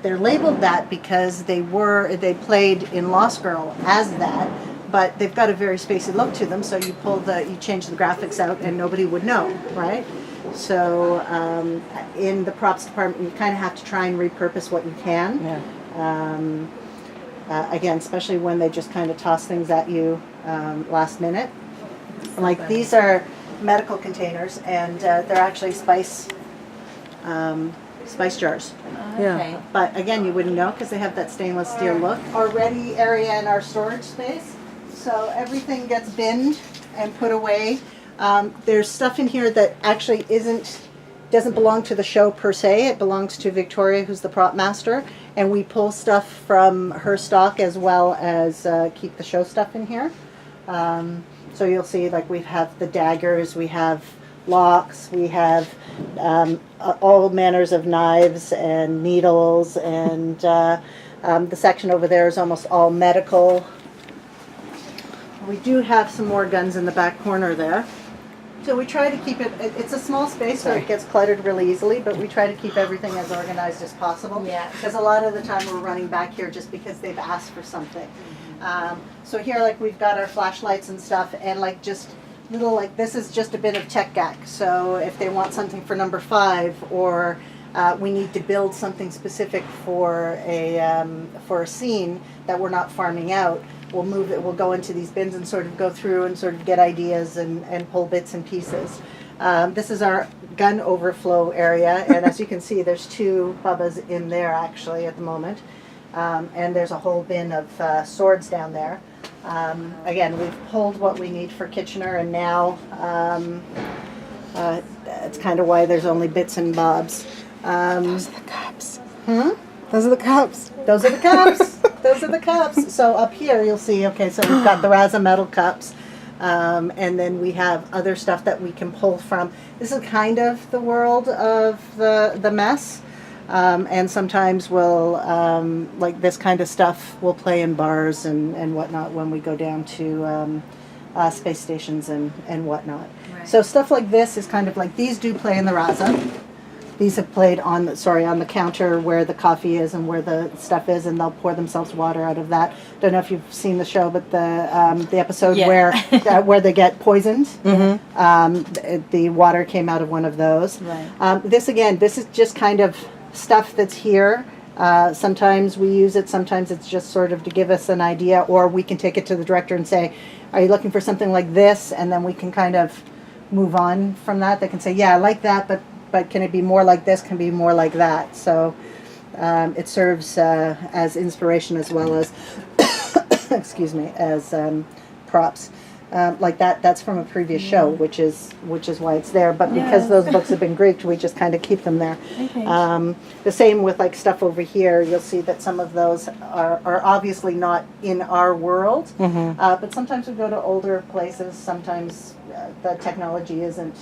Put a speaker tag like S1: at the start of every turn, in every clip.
S1: they're labeled that because they played in Lost Girl as that, but they've got a very spacey look to them. So you change the graphics out, and nobody would know, right? So in the props department, you kind of have to try and repurpose what you can. Yeah. Again, especially when they just kind of toss things at you last minute. Like these are medical containers, and they're actually spice jars.
S2: Yeah.
S1: But again, you wouldn't know because they have that stainless steel look. Our ready area in our storage space. So everything gets binned and put away. There's stuff in here that actually doesn't belong to the show per se. It belongs to Victoria, who's the prop master, and we pull stuff from her stock as well as keep the show stuff in here. So you'll see, like, we have the daggers, we have locks, we have all manners of knives and needles, and the section over there is almost all medical. We do have some more guns in the back corner there. So we try to keep it's a small space, so it gets cluttered really easily, but we try to keep everything as organized as possible. Yeah. Because a lot of the time we're running back here just because they've asked for something. So here, like, we've got our flashlights and stuff, and like just little, like, this is just a bit of tech gack. So if they want something for number 5, or we need to build something specific for a scene that we're not farming out, we'll move it, we'll go into these bins and sort of go through and sort of get ideas and pull bits and pieces. This is our gun overflow area, and as you can see, there's 2 Bubbas in there actually at the moment. And there's a whole bin of swords down there. Again, we've pulled what we need for Kitchener, and now that's kind of why there's only bits and bobs.
S2: Those are the cups. Those are the cups.
S1: Those are the cups. Those are the cups. So up here you'll see, okay, so we've got the Raza metal cups. And then we have other stuff that we can pull from. This is kind of the world of the mess. And sometimes we'll, like this kind of stuff, we'll play in bars and whatnot when we go down to space stations and whatnot. Right. So stuff like this is kind of like, these do play in the Raza. These have played on the counter where the coffee is and where the stuff is, and they'll pour themselves water out of that. Don't know if you've seen the show, but the episode where they get poisoned, the water came out of one of those. Right. This is just kind of stuff that's here. Sometimes we use it, sometimes it's just sort of to give us an idea, or we can take it to the director and say, are you looking for something like this? And then we can kind of move on from that. They can say, yeah, I like that, but can it be more like this, can it be more like that? So it serves as inspiration as well as, excuse me, as props. Like that's from a previous show, which is why it's there. But because those books have been Greeked, we just kind of keep them there. Okay. The same with like stuff over here. You'll see that some of those are obviously not in our world, but sometimes we go to older places. Sometimes the technology isn't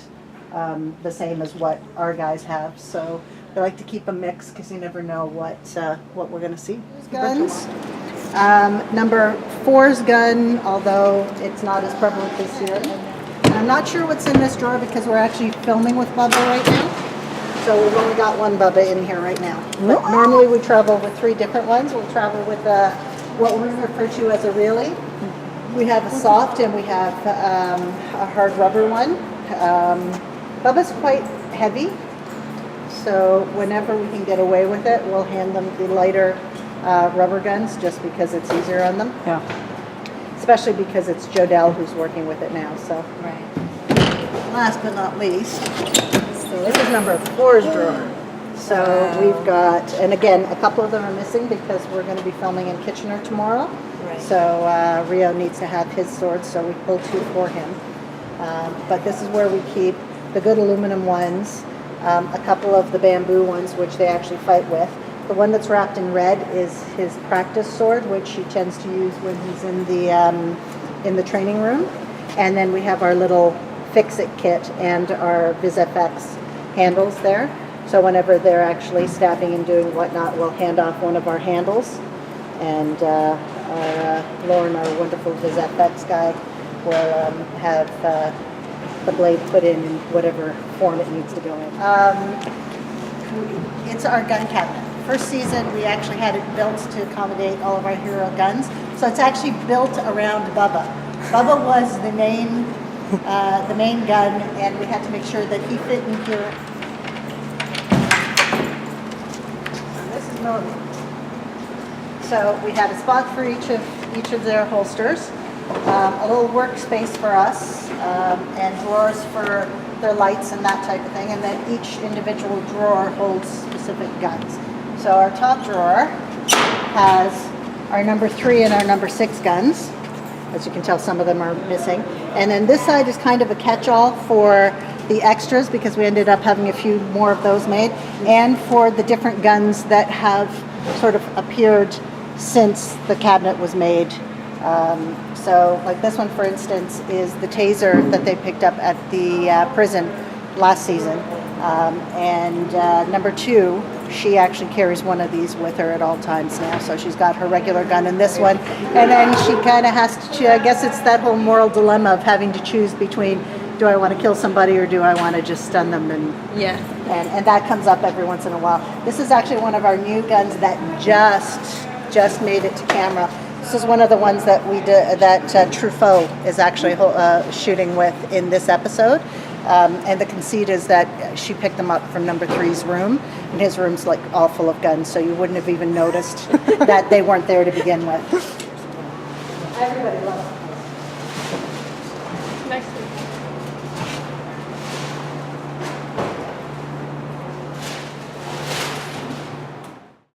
S1: the same as what our guys have. So we like to keep a mix because you never know what we're going to see. Guns. Number 4's gun, although it's not as prevalent this year. And I'm not sure what's in this drawer because we're actually filming with Bubba right now. So we've only got one Bubba in here right now. But normally we travel with 3 different ones. We'll travel with what we refer to as a really. We have a soft and we have a hard rubber one. Bubba's quite heavy, so whenever we can get away with it, we'll hand them the lighter rubber guns just because it's easier on them. Yeah. Especially because it's Jodelle who's working with it now. So. Right. Last but not least, so this is number 4's drawer. So we've got, and again, a couple of them are missing because we're going to be filming in Kitchener tomorrow. Right. So Rio needs to have his swords, so we pulled 2 for him. But this is where we keep the good aluminum ones, a couple of the bamboo ones, which they actually fight with. The one that's wrapped in red is his practice sword, which he tends to use when he's in the training room. And then we have our little fix-it kit and our VisFX handles there. So whenever they're actually stabbing and doing whatnot, we'll hand off one of our handles. And Lauren, our wonderful VisFX guy, will have the blade put in whatever form it needs to go in. It's our gun cabinet. first season, we actually had it built to accommodate all of our hero guns. So it's actually built around Bubba. Bubba was the main gun, and we had to make sure that he fit in here. And this is millimeter. So we had a spot for each of their holsters, a little workspace for us, and drawers for their lights and that type of thing. And then each individual drawer holds specific guns. So our top drawer has our number 3 and our number 6 guns. As you can tell, some of them are missing. And then this side is kind of a catch-all for the extras, because we ended up having a few more of those made, and for the different guns that have sort of appeared since the cabinet was made. So like this one, for instance, is the taser that they picked up at the prison last season. And number 2, she actually carries one of these with her at all times now. So she's got her regular gun in this one. And then she kind of has to, I guess it's that whole moral dilemma of having to choose between, do I want to kill somebody or do I want to just stun them? And
S2: Yeah.
S1: and that comes up every once in a while. This is actually one of our new guns that just made it to camera. This is one of the ones that we did, that Truffaut is actually shooting with in this episode. And the conceit is that she picked them up from number 3's room, and his room's like all full of guns, so you wouldn't have even noticed that they weren't there to begin with. Everybody loves them.
S2: Next week.